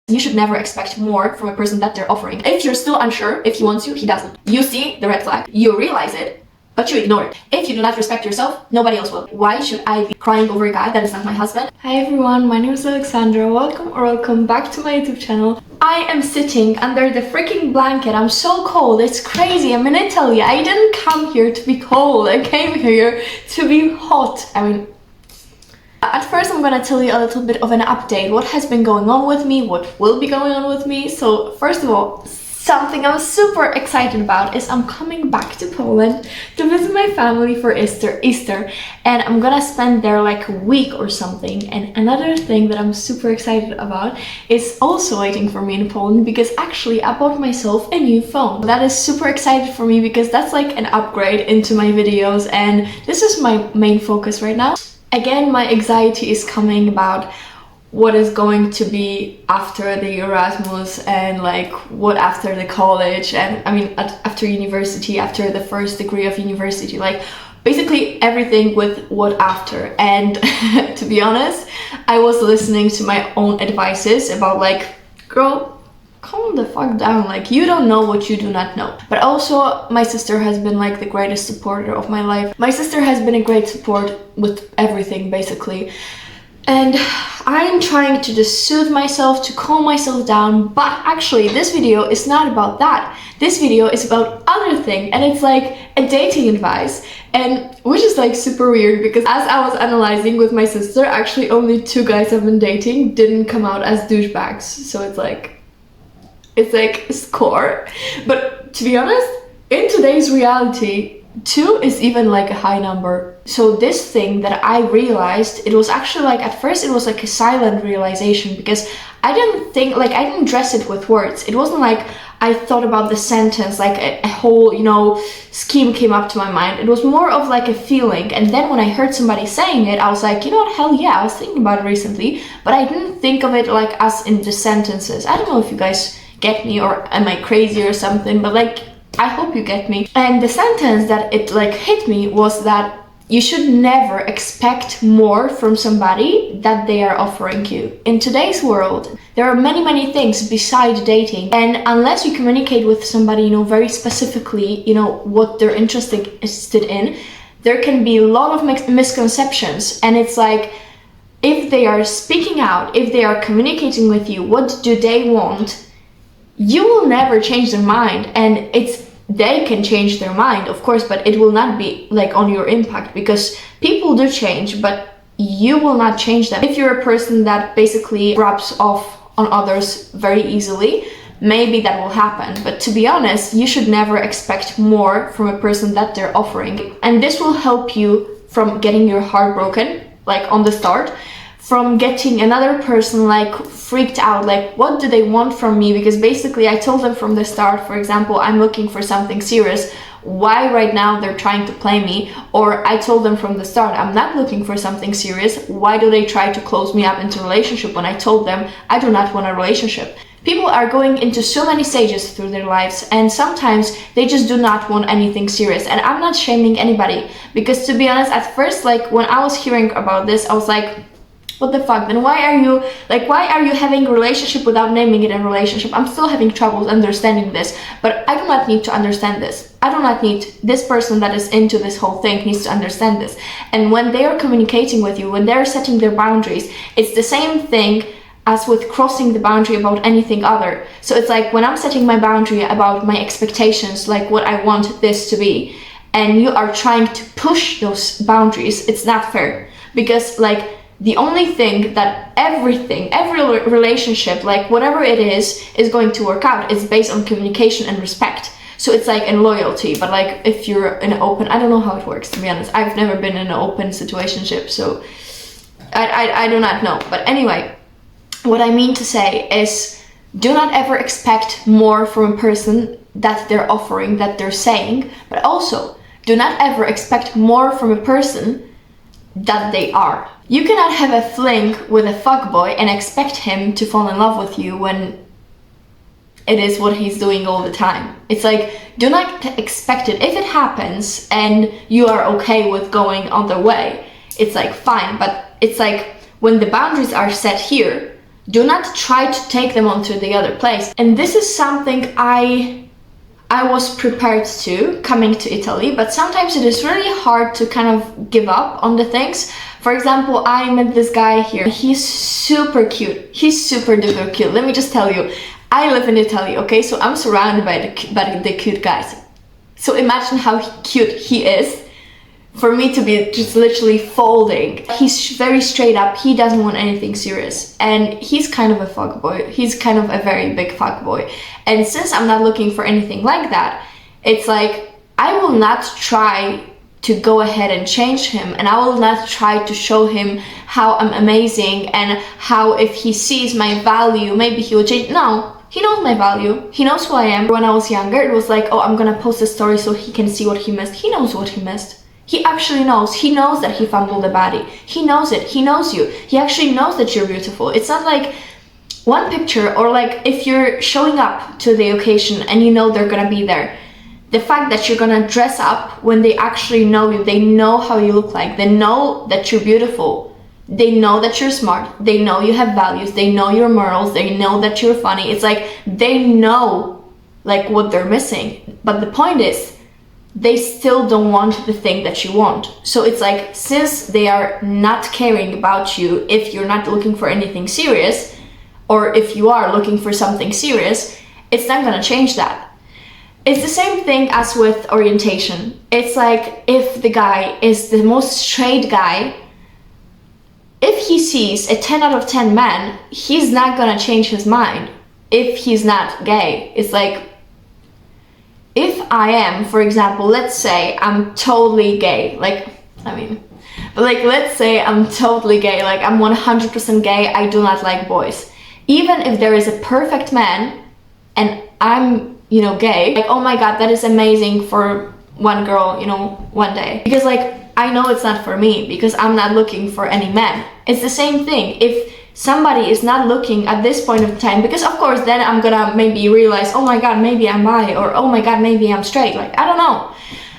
You should never expect more from a person that they're offering. If you're still unsure if he wants you, he doesn't. You see the red flag, you realize it, but you ignore it. If you do not respect yourself, nobody else will. Why should I be crying over a guy that is not my husband? Hi everyone, my name is Alexandra. Welcome back to my YouTube channel. I am sitting under the freaking blanket. I'm so cold, it's crazy. I'm in Italy. I didn't come here to be cold. I came here to be hot. At first I'm gonna tell you a little bit of an update, what has been going on with me, what will be going on with me. So first of all, something I'm super excited about is I'm coming back to Poland to visit my family for Easter, and I'm gonna spend there like a week or something. And another thing that I'm super excited about is also waiting for me in Poland, because actually I bought myself a new phone. That is super excited for me because that's like an upgrade into my videos, and this is my main focus right now. Again, my anxiety is coming about what is going to be after the Erasmus, and like what after the college, and after university, after the first degree of university, like basically everything with what after. And to be honest, I was listening to my own advices about like, girl, calm the fuck down, like you don't know what you do not know. But also my sister has been like the greatest supporter of my life. My sister has been a great support with everything basically, and I'm trying to just soothe myself, to calm myself down. But actually this video is not about that. This video is about other thing, and it's like a dating advice, and which is like super weird because as I was analyzing with my sister, actually only 2 guys I've been dating didn't come out as douchebags. So it's like a score. But to be honest, in today's reality, 2 is even like a high number. So this thing that I realized, it was actually like, at first it was like a silent realization, because I didn't dress it with words. It wasn't like I thought about the sentence, like a whole, scheme came up to my mind. It was more of like a feeling. And then when I heard somebody saying it, I was like, you know what, hell yeah, I was thinking about it recently, but I didn't think of it like as in the sentences. I don't know if you guys get me, or am I crazy or something, but like I hope you get me. And the sentence that it like hit me was that you should never expect more from somebody that they are offering you. In today's world, there are many things besides dating, and unless you communicate with somebody, very specifically, what they're interested in, there can be a lot of misconceptions. And it's like, if they are speaking out, if they are communicating with you, what do they want? You will never change their mind, and they can change their mind, of course, but it will not be like on your impact, because people do change, but you will not change them. If you're a person that basically rubs off on others very easily, maybe that will happen. But to be honest, you should never expect more from a person that they're offering. And this will help you from getting your heart broken, like on the start, from getting another person like freaked out, like what do they want from me? Because basically I told them from the start, for example, I'm looking for something serious. Why right now they're trying to play me? Or I told them from the start, I'm not looking for something serious. Why do they try to close me up into a relationship when I told them I do not want a relationship? People are going into so many stages through their lives, and sometimes they just do not want anything serious. And I'm not shaming anybody, because to be honest, at first, like when I was hearing about this, I was like, what the fuck? Then why are you having a relationship without naming it a relationship? I'm still having troubles understanding this, but I do not need to understand this. I do not need this person that is into this whole thing needs to understand this. And when they are communicating with you, when they're setting their boundaries, it's the same thing as with crossing the boundary about anything other. So it's like when I'm setting my boundary about my expectations, like what I want this to be, and you are trying to push those boundaries, it's not fair. Because like, the only thing that every relationship, like whatever it is going to work out is based on communication and respect. So it's like in loyalty, but like if you're in an open, I don't know how it works, to be honest. I've never been in an open situationship, so I do not know. But anyway, what I mean to say is, do not ever expect more from a person that they're offering, that they're saying, but also do not ever expect more from a person that they are. You cannot have a fling with a fuckboy and expect him to fall in love with you when it is what he's doing all the time. It's like, do not expect it. If it happens and you are okay with going on the way, it's like fine. But it's like when the boundaries are set here, Do not try to take them onto the other place. And this is something I was prepared to coming to Italy, but sometimes it is really hard to kind of give up on the things. For example, I met this guy here. He's super cute. He's super duper cute. Let me just tell you, I live in Italy, okay? So I'm surrounded by the cute guys. So imagine how cute he is for me to be just literally folding. He's very straight up. He doesn't want anything serious. And he's kind of a fuckboy. He's kind of a very big fuckboy. And since I'm not looking for anything like that, it's like, I will not try to go ahead and change him, and I will not try to show him how I'm amazing and how if he sees my value, maybe he will change. No, he knows my value. He knows who I am. When I was younger, it was like, oh, I'm gonna post a story so he can see what he missed. He knows what he missed. He actually knows. He knows that he fumbled a body. He knows it. He knows you. He actually knows that you're beautiful. It's not like one picture, or like if you're showing up to the occasion and you know they're gonna be there. The fact that you're gonna dress up when they actually know you, they know how you look like, they know that you're beautiful, they know that you're smart, they know you have values, they know your morals, they know that you're funny. It's like they know like what they're missing. But the point is, they still don't want the thing that you want. So it's like, since they are not caring about you if you're not looking for anything serious, or if you are looking for something serious, it's not gonna change that. It's the same thing as with orientation. It's like, if the guy is the most straight guy, if he sees a 10 out of 10 man, he's not gonna change his mind if he's not gay. It's like, if I am, for example, let's say I'm totally gay, like, I mean, but like, let's say I'm totally gay, like I'm 100% gay, I do not like boys. Even if there is a perfect man and I'm, you know, gay, like, oh my god, that is amazing for one girl, you know, one day. Because like, I know it's not for me, because I'm not looking for any man. It's the same thing. If somebody is not looking at this point of time, because of course then I'm gonna maybe realize, oh my god, maybe I'm bi, or oh my god, maybe I'm straight, like, I don't know.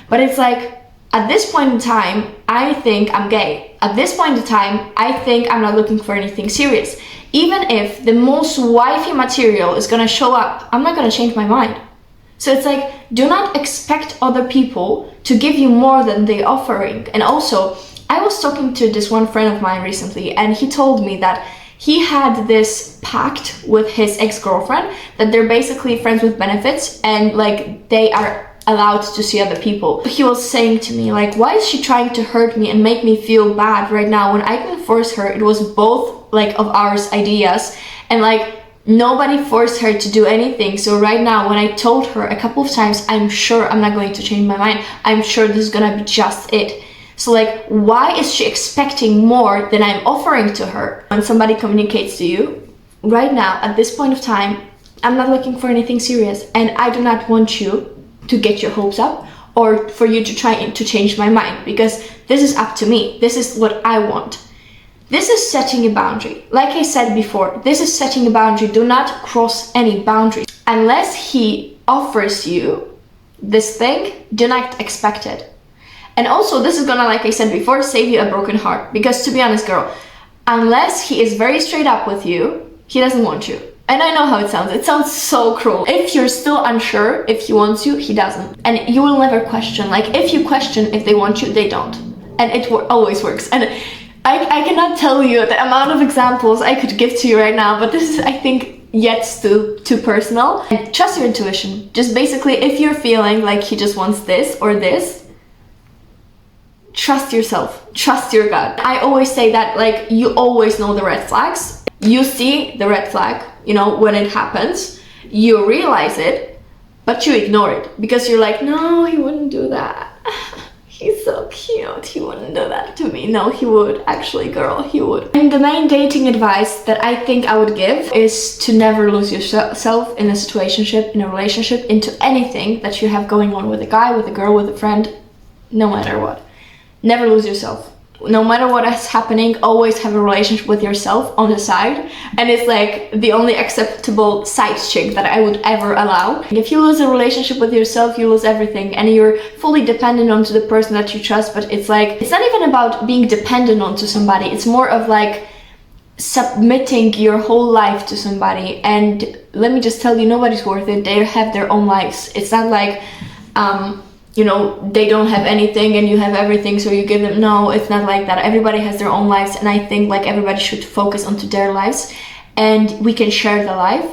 But it's like, at this point in time, I think I'm gay. At this point in time, I think I'm not looking for anything serious. Even if the most wifey material is gonna show up, I'm not gonna change my mind. So it's like, do not expect other people to give you more than they're offering. And also, I was talking to this one friend of mine recently, and he told me that he had this pact with his ex-girlfriend that they're basically friends with benefits, and like they are allowed to see other people. He was saying to me, like, why is she trying to hurt me and make me feel bad right now when I can force her? It was both like of ours ideas, and like nobody forced her to do anything. So right now, when I told her a couple of times, I'm sure I'm not going to change my mind, I'm sure this is gonna be just it. So like, why is she expecting more than I'm offering to her? When somebody communicates to you, right now, at this point of time, I'm not looking for anything serious, and I do not want you to get your hopes up or for you to try to change my mind, because this is up to me. This is what I want. This is setting a boundary. Like I said before, this is setting a boundary. Do not cross any boundaries. Unless he offers you this thing, do not expect it. And also, this is gonna, like I said before, save you a broken heart. Because to be honest, girl, unless he is very straight up with you, he doesn't want you. And I know how it sounds. It sounds so cruel. If you're still unsure if he wants you, he doesn't. And you will never question. Like, if you question if they want you, they don't. And it always works. And I cannot tell you the amount of examples I could give to you right now, but this is, I think, yet still too personal. And trust your intuition. Just basically, if you're feeling like he just wants this or this, trust yourself. Trust your gut. I always say that, like, you always know the red flags. You see the red flag, you know, when it happens, you realize it, but you ignore it because you're like, no, he wouldn't do that. He's so cute, he wouldn't do that to me. No, he would, actually, girl, he would. And the main dating advice that I think I would give is to never lose yourself in a situationship, in a relationship, into anything that you have going on with a guy, with a girl, with a friend, no matter what. Never lose yourself. No matter what is happening, always have a relationship with yourself on the side. And it's like the only acceptable side chick that I would ever allow. If you lose a relationship with yourself, you lose everything, and you're fully dependent onto the person that you trust. But it's like, it's not even about being dependent onto somebody. It's more of like submitting your whole life to somebody. And let me just tell you, nobody's worth it. They have their own lives. It's not like you know, they don't have anything and you have everything, so you give them. No, it's not like that. Everybody has their own lives, and I think like everybody should focus onto their lives, and we can share the life,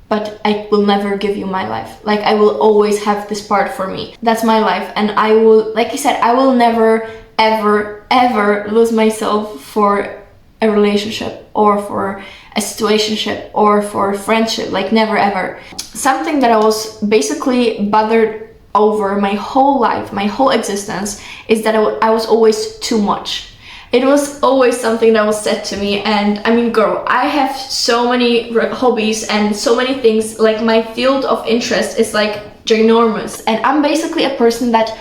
but I will never give you my life. Like, I will always have this part for me. That's my life, and I will, like I said, I will never ever lose myself for a relationship or for a situationship or for friendship. Like, never ever. Something that I was basically bothered over my whole life, my whole existence, is that I was always too much. It was always something that was said to me. And I mean, girl, I have so many hobbies and so many things. Like, my field of interest is like ginormous, and I'm basically a person that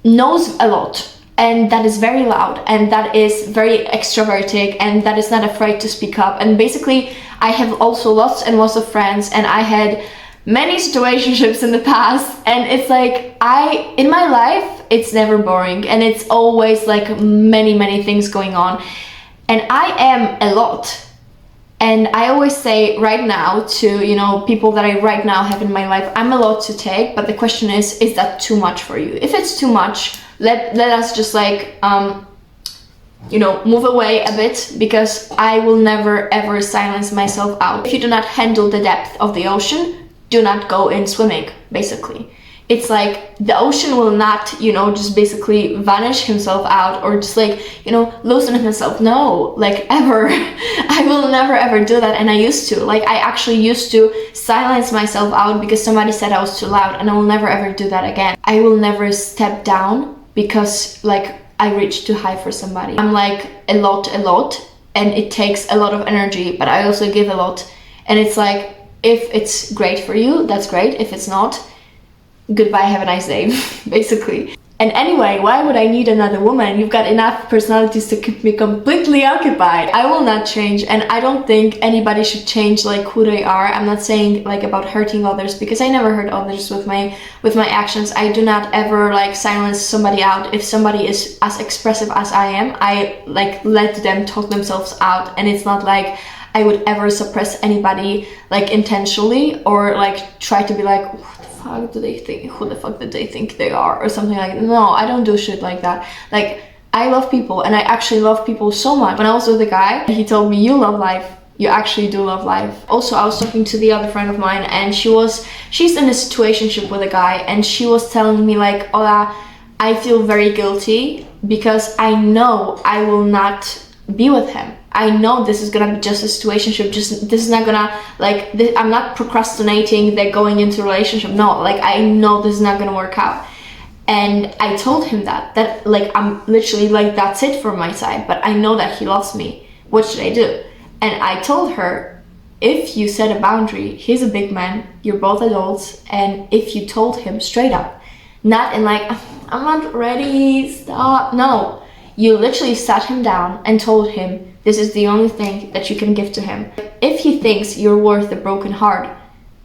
knows a lot, and that is very loud, and that is very extrovertic, and that is not afraid to speak up. And basically I have also lots and lots of friends, and I had many situationships in the past, and it's like, in my life, it's never boring, and it's always like many things going on, and I am a lot. And I always say right now to, you know, people that I right now have in my life, I'm a lot to take, but the question is that too much for you? If it's too much, let us just like you know, move away a bit, because I will never ever silence myself out. If you do not handle the depth of the ocean, do not go in swimming, basically. It's like the ocean will not, you know, just basically vanish himself out, or just like, you know, loosen himself. No, like, ever. I will never ever do that. And I used to, like, I actually used to silence myself out because somebody said I was too loud, and I will never ever do that again. I will never step down because like I reached too high for somebody. I'm like a lot, and it takes a lot of energy, but I also give a lot. And it's like, if it's great for you, that's great. If it's not, goodbye, have a nice day, basically. And anyway, why would I need another woman? You've got enough personalities to keep me completely occupied. I will not change, and I don't think anybody should change like who they are. I'm not saying like about hurting others, because I never hurt others with my actions. I do not ever like silence somebody out. If somebody is as expressive as I am, I like let them talk themselves out, and it's not like I would ever suppress anybody like intentionally, or like try to be like, who the fuck did they think they are, or something like that. No, I don't do shit like that. Like, I love people, and I actually love people so much. When I was with a guy, he told me, you love life. You actually do love life. Also, I was talking to the other friend of mine, and she's in a situationship with a guy, and she was telling me like, Ola, I feel very guilty because I know I will not be with him. I know this is gonna be just a situationship. Just, this is not gonna, like, I'm not procrastinating that going into a relationship. No, like, I know this is not gonna work out. And I told him that like, I'm literally like, that's it from my side, but I know that he loves me. What should I do? And I told her, if you set a boundary, he's a big man, you're both adults, and if you told him straight up, not in like, I'm not ready, stop. No, you literally sat him down and told him, this is the only thing that you can give to him. If he thinks you're worth a broken heart,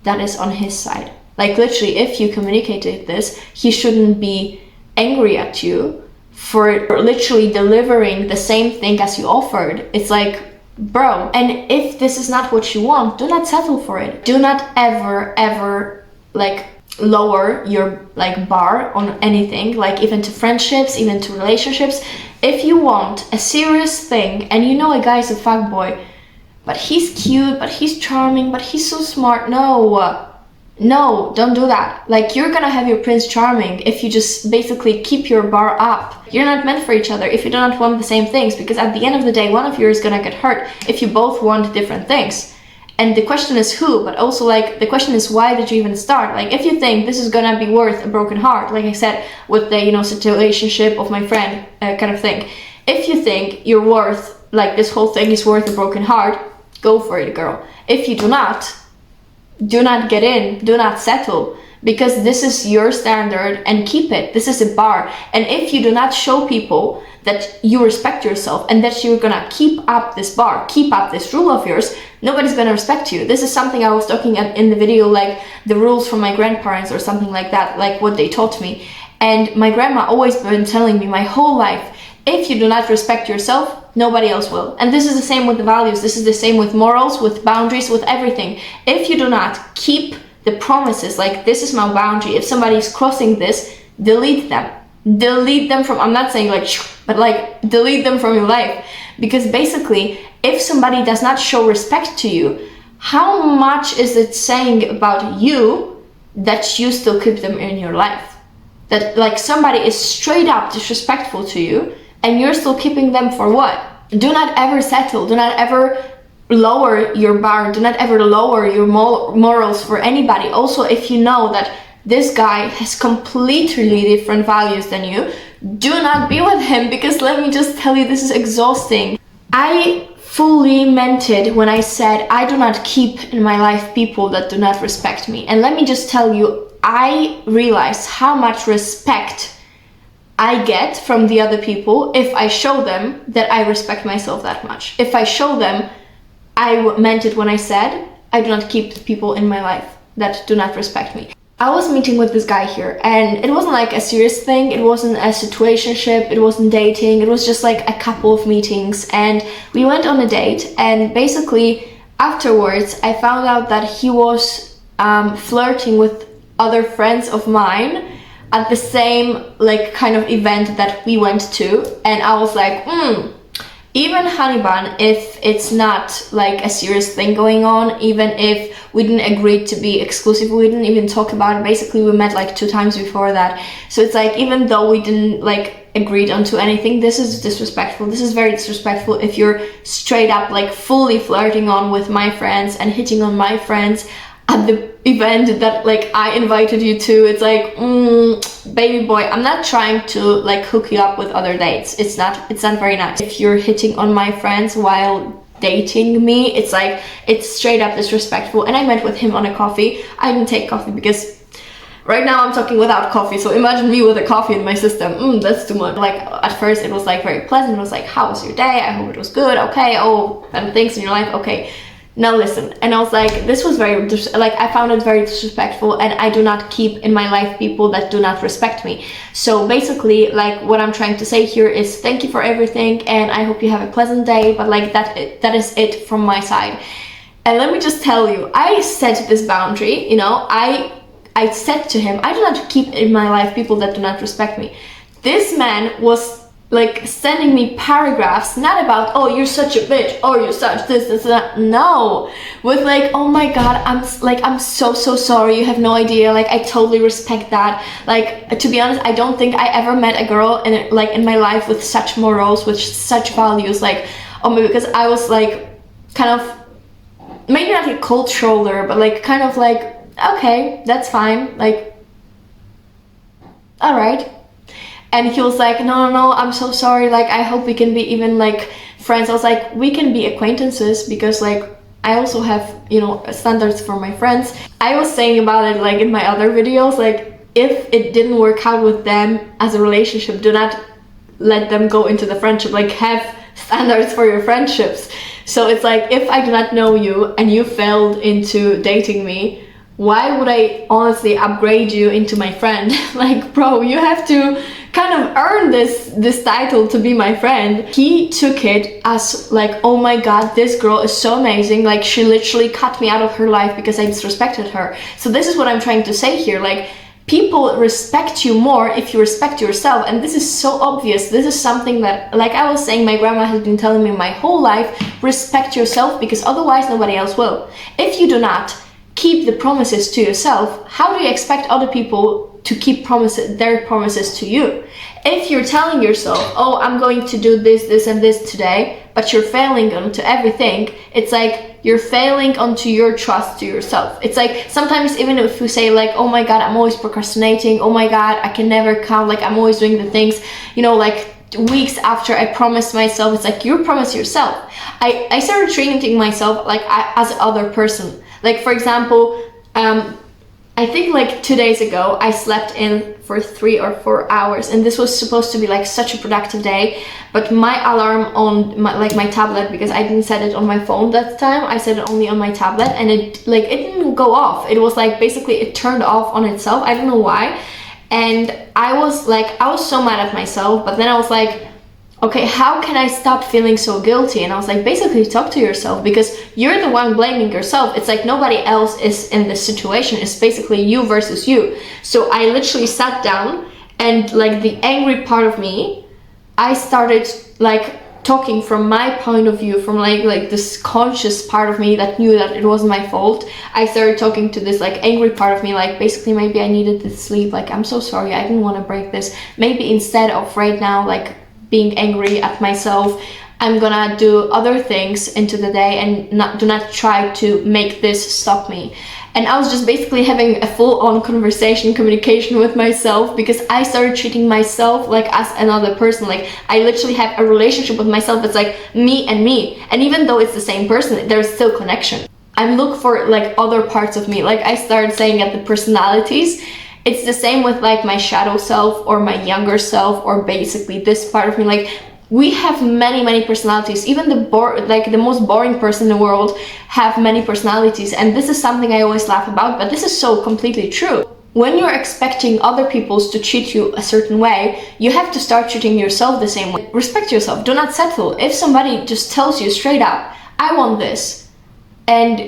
that is on his side. Like, literally, if you communicated this, he shouldn't be angry at you for literally delivering the same thing as you offered. It's like, bro. And if this is not what you want, do not settle for it. Do not ever like lower your like bar on anything, like even to friendships, even to relationships. If you want a serious thing, and you know a guy's a fuckboy, but he's cute, but he's charming, but he's so smart, no, don't do that. Like, you're gonna have your Prince Charming if you just basically keep your bar up. You're not meant for each other if you do not want the same things, because at the end of the day, one of you is gonna get hurt if you both want different things. And the question is who, but also like the question is, why did you even start? Like, if you think this is gonna be worth a broken heart, like I said with the, you know, situationship of my friend kind of thing, if you think you're worth, like, this whole thing is worth a broken heart, go for it, girl. If you do not get in, do not settle, because this is your standard, and keep it. This is a bar. And if you do not show people that you respect yourself and that you're gonna keep up this bar, keep up this rule of yours, nobody's gonna respect you. This is something I was talking about in the video, like the rules from my grandparents or something like that, like what they taught me. And my grandma always been telling me my whole life, if you do not respect yourself, nobody else will. And this is the same with the values. This is the same with morals, with boundaries, with everything. If you do not keep the promises, like this is my boundary, if somebody is crossing this, delete them. Delete them from, I'm not saying like, but like delete them from your life. Because basically, if somebody does not show respect to you, how much is it saying about you that you still keep them in your life? That like somebody is straight up disrespectful to you and you're still keeping them for what? Do not ever settle. Do not ever lower your bar. Do not ever lower your morals for anybody. Also, if you know that this guy has completely different values than you, do not be with him, because let me just tell you, this is exhausting. I fully meant it when I said I do not keep in my life people that do not respect me. And let me just tell you, I realized how much respect I get from the other people if I show them that I respect myself that much. If I show them I meant it when I said I do not keep people in my life that do not respect me. I was meeting with this guy here, and it wasn't like a serious thing, it wasn't a situationship, it wasn't dating, it was just like a couple of meetings, and we went on a date, and basically afterwards I found out that he was flirting with other friends of mine at the same like kind of event that we went to, and I was like, even honey bun, if it's not like a serious thing going on, even if we didn't agree to be exclusive, we didn't even talk about it. Basically, we met like 2 times before that. So it's like, even though we didn't like agreed onto anything, this is disrespectful. This is very disrespectful if you're straight up like fully flirting on with my friends and hitting on my friends at the event that like I invited you to. It's like, baby boy, I'm not trying to like hook you up with other dates. It's not very nice. If you're hitting on my friends while dating me, it's like, it's straight up disrespectful. And I met with him on a coffee. I didn't take coffee because right now I'm talking without coffee, so imagine me with a coffee in my system. That's too much. Like at first it was like very pleasant. It was like, how was your day? I hope it was good. Okay. Oh, and things in your life. Okay. Now listen. And I was like, this was very, like, I found it very disrespectfful, and I do not keep in my life people that do not respect me. So basically, like, what I'm trying to say here is thank you for everything, and I hope you have a pleasant day, but like that is it from my side. And let me just tell you, I set this boundary, you know, I said to him, I do not keep in my life people that do not respect me. This man was like sending me paragraphs, not about, oh, you're such a bitch, or you're such this, that. No, with like, oh my god, I'm so sorry, you have no idea, like I totally respect that. Like, to be honest, I don't think I ever met a girl in my life with such morals, with such values, like, oh, maybe because I was like kind of, maybe not a cold shoulder, but like kind of like, okay, that's fine, like, all right. And he was like, no, I'm so sorry, like, I hope we can be even like friends. I was like, we can be acquaintances, because like I also have, you know, standards for my friends. I was saying about it like in my other videos, like, if it didn't work out with them as a relationship, do not let them go into the friendship. Like, have standards for your friendships. So it's like, if I do not know you and you failed into dating me, why would I honestly upgrade you into my friend? Like, bro, you have to kind of earn this title to be my friend. He took it as like, oh my god, this girl is so amazing, like she literally cut me out of her life because I disrespected her. So this is what I'm trying to say here, like, people respect you more if you respect yourself. And this is so obvious. This is something that, like I was saying, my grandma has been telling me my whole life, respect yourself, because otherwise nobody else will. If you do not keep the promises to yourself, how do you expect other people to keep their promises to you? If you're telling yourself, oh, I'm going to do this and this today, but you're failing onto everything, it's like you're failing onto your trust to yourself. It's like, sometimes even if you say like, oh my god, I'm always procrastinating, oh my god, I can never count, like I'm always doing the things, you know, like weeks after I promised myself, it's like you promise yourself. I started treating myself like as other person. Like, for example, I think like 2 days ago, I slept in for 3 or 4 hours, and this was supposed to be like such a productive day, but my alarm on my tablet, because I didn't set it on my phone that time, I set it only on my tablet, and it didn't go off. It was like, basically it turned off on itself. I don't know why. And I was so mad at myself, but then I was like, okay, how can I stop feeling so guilty? And I was like, basically talk to yourself, because you're the one blaming yourself. It's like nobody else is in this situation. It's basically you versus you. So I literally sat down, and like the angry part of me, I started like talking from my point of view, from like this conscious part of me that knew that it wasn't my fault. I started talking to this like angry part of me, like basically maybe I needed this sleep, like I'm so sorry, I didn't want to break this. Maybe instead of right now like being angry at myself, I'm gonna do other things into the day and do not try to make this stop me. And I was just basically having a full-on conversation, communication with myself, because I started treating myself like as another person. Like I literally have a relationship with myself that's like me and me. And even though it's the same person, there's still connection. I look for like other parts of me. Like I started saying at the personalities. It's the same with like my shadow self or my younger self, or basically this part of me. Like we have many personalities. Even the most boring person in the world have many personalities, and this is something I always laugh about, but this is so completely true. When you're expecting other people to treat you a certain way, you have to start treating yourself the same way. Respect yourself. Do not settle. If somebody just tells you straight up, I want this, and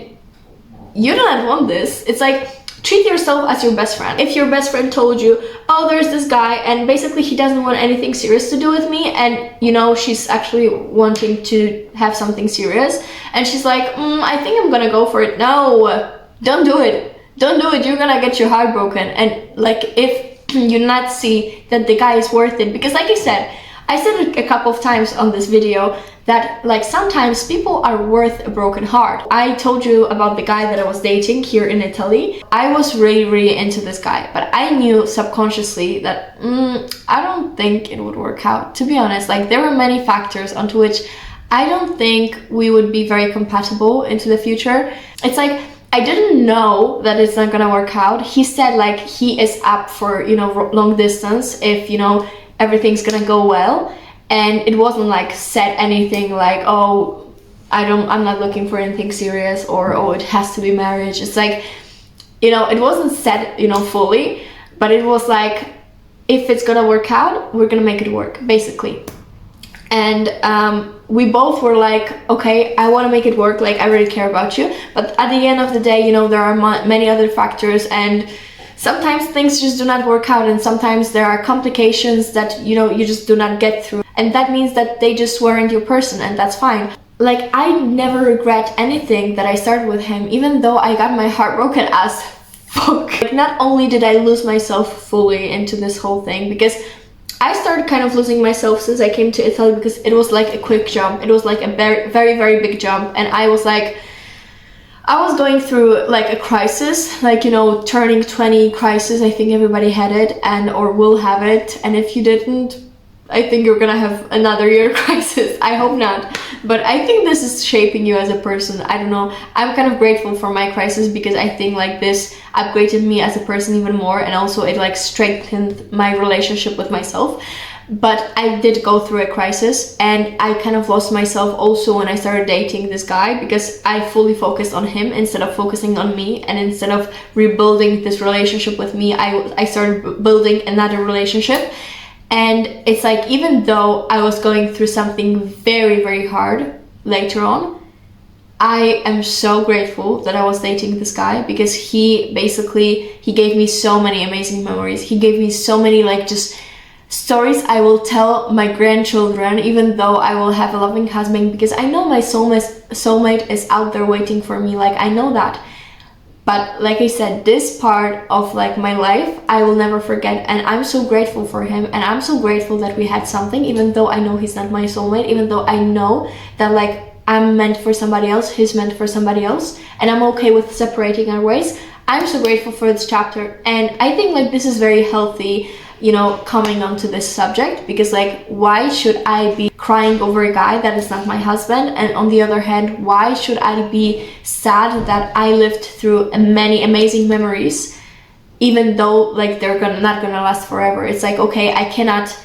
you do not want this, it's like, treat yourself as your best friend. If your best friend told you, oh, there's this guy and basically he doesn't want anything serious to do with me, and you know, she's actually wanting to have something serious, and she's like, I think I'm gonna go for it. No, don't do it. Don't do it. You're gonna get your heart broken. And like, if you not see that the guy is worth it, because like I said it a couple of times on this video, that like sometimes people are worth a broken heart. I told you about the guy that I was dating here in Italy. I was really into this guy, but I knew subconsciously that I don't think it would work out, to be honest. Like there were many factors onto which I don't think we would be very compatible into the future. It's like, I didn't know that it's not gonna work out. He said like he is up for, you know, long distance if, you know, everything's gonna go well. And it wasn't like said anything like, oh, I'm not looking for anything serious, or oh, it has to be marriage. It's like, you know, it wasn't said, you know, fully, but it was like, if it's gonna work out, we're gonna make it work, basically. And we both were like, okay, I want to make it work, like I really care about you. But at the end of the day, you know, there are many other factors, and sometimes things just do not work out, and sometimes there are complications that, you know, you just do not get through. And that means that they just weren't your person, and that's fine. Like, I never regret anything that I started with him, even though I got my heart broken as fuck. Like, not only did I lose myself fully into this whole thing, because I started kind of losing myself since I came to Italy, because it was like a quick jump. It was like a very big jump, and I was like, I was going through like a crisis, like, you know, turning 20 crisis. I think everybody had it and or will have it, and if you didn't, I think you're gonna have another year crisis. I hope not, but I think this is shaping you as a person. I don't know, I'm kind of grateful for my crisis, because I think like this upgraded me as a person even more, and also it like strengthened my relationship with myself. But I did go through a crisis, and I kind of lost myself also when I started dating this guy, because I fully focused on him instead of focusing on me, and instead of rebuilding this relationship with me, I started building another relationship. And it's like, even though I was going through something very hard later on, I am so grateful that I was dating this guy, because he gave me so many amazing memories. He gave me so many like just stories I will tell my grandchildren, even though I will have a loving husband, because I know my soulmate is out there waiting for me. Like, I know that. But like I said, this part of like my life, I will never forget, and I'm so grateful for him, and I'm so grateful that we had something, even though I know he's not my soulmate, even though I know that like I'm meant for somebody else, he's meant for somebody else, and I'm okay with separating our ways. I'm so grateful for this chapter, and I think like this is very healthy, you know, coming onto this subject, because like, why should I be crying over a guy that is not my husband? And on the other hand, why should I be sad that I lived through many amazing memories, even though like they're not gonna last forever? It's like, okay, I cannot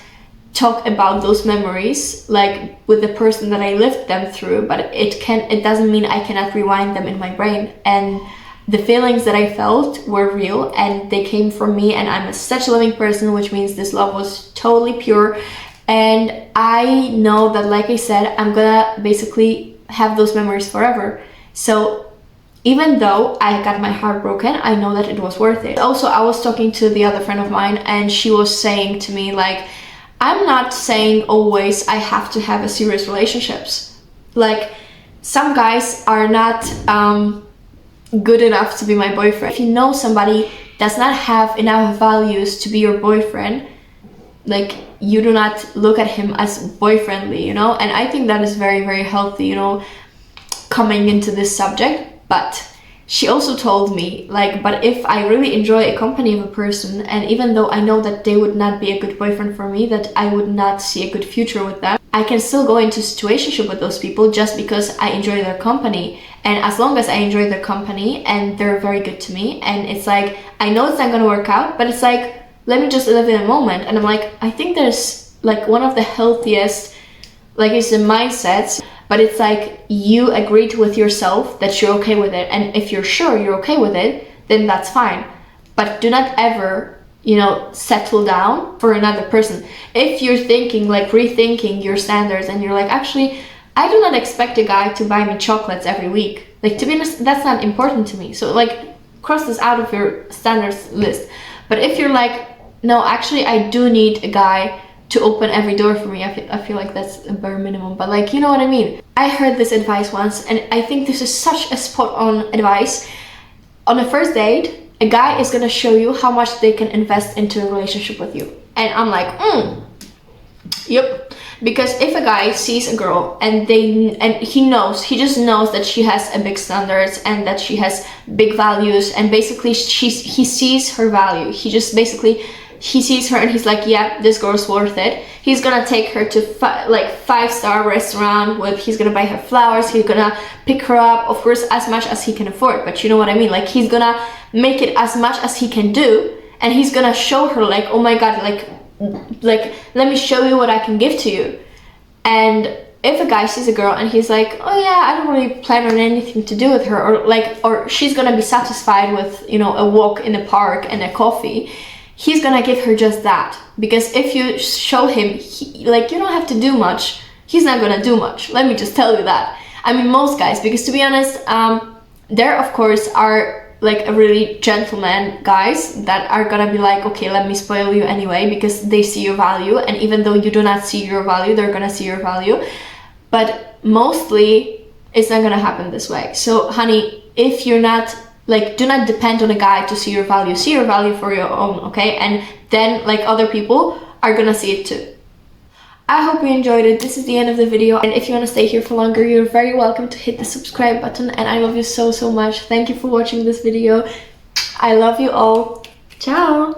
talk about those memories like with the person that I lived them through, but it doesn't mean I cannot rewind them in my brain. And the feelings that I felt were real, and they came from me, and I'm such a loving person, which means this love was totally pure. And I know that, like I said, I'm gonna basically have those memories forever. So even though I got my heart broken, I know that it was worth it. Also, I was talking to the other friend of mine, and she was saying to me, like, I'm not saying always I have to have a serious relationships. Like, some guys are not good enough to be my boyfriend. If you know somebody does not have enough values to be your boyfriend, like, you do not look at him as boyfriendly, you know? And I think that is very, very healthy, you know, coming into this subject. But she also told me, like, but if I really enjoy a company of a person, and even though I know that they would not be a good boyfriend for me, that I would not see a good future with them, I can still go into a situationship with those people just because I enjoy their company. And as long as I enjoy their company and they're very good to me, and it's like, I know it's not gonna work out, but it's like, let me just live in a moment. And I'm like, I think there's like one of the healthiest, like, it's the mindsets. But it's like, you agreed with yourself that you're okay with it. And if you're sure you're okay with it, then that's fine. But do not ever, you know, settle down for another person. If you're thinking, like, rethinking your standards, and you're like, actually, I do not expect a guy to buy me chocolates every week. Like, to be honest, that's not important to me. So, like, cross this out of your standards list. But if you're like, no, actually, I do need a guy to open every door for me, I feel like that's a bare minimum, but, like, you know what I mean. I heard this advice once, and I think this is such a spot-on advice. On a first date, a guy is gonna show you how much they can invest into a relationship with you. And I'm like, yep. Because if a guy sees a girl and he just knows that she has a big standards and that she has big values, and basically he sees her value. He sees her and he's like, yeah, this girl's worth it. He's gonna take her to like 5-star restaurant he's gonna buy her flowers, he's gonna pick her up, of course, as much as he can afford, but you know what I mean, like, he's gonna make it as much as he can do, and he's gonna show her, like, oh my god, like let me show you what I can give to you. And if a guy sees a girl and he's like, oh yeah, I don't really plan on anything to do with her, or she's gonna be satisfied with, you know, a walk in the park and a coffee, he's gonna give her just that. Because if you show him, like, you don't have to do much, he's not gonna do much. Let me just tell you that. I mean, most guys, because to be honest, there of course are like a really gentleman guys that are gonna be like, okay, let me spoil you anyway, because they see your value, and even though you do not see your value, they're gonna see your value. But mostly it's not gonna happen this way. So honey, if you're not, like, do not depend on a guy to see your value for your own, okay? And then, like, other people are gonna see it too. I hope you enjoyed it. This is the end of the video, and if you want to stay here for longer, you're very welcome to hit the subscribe button, and I love you so much. Thank you for watching this video. I love you all. Ciao!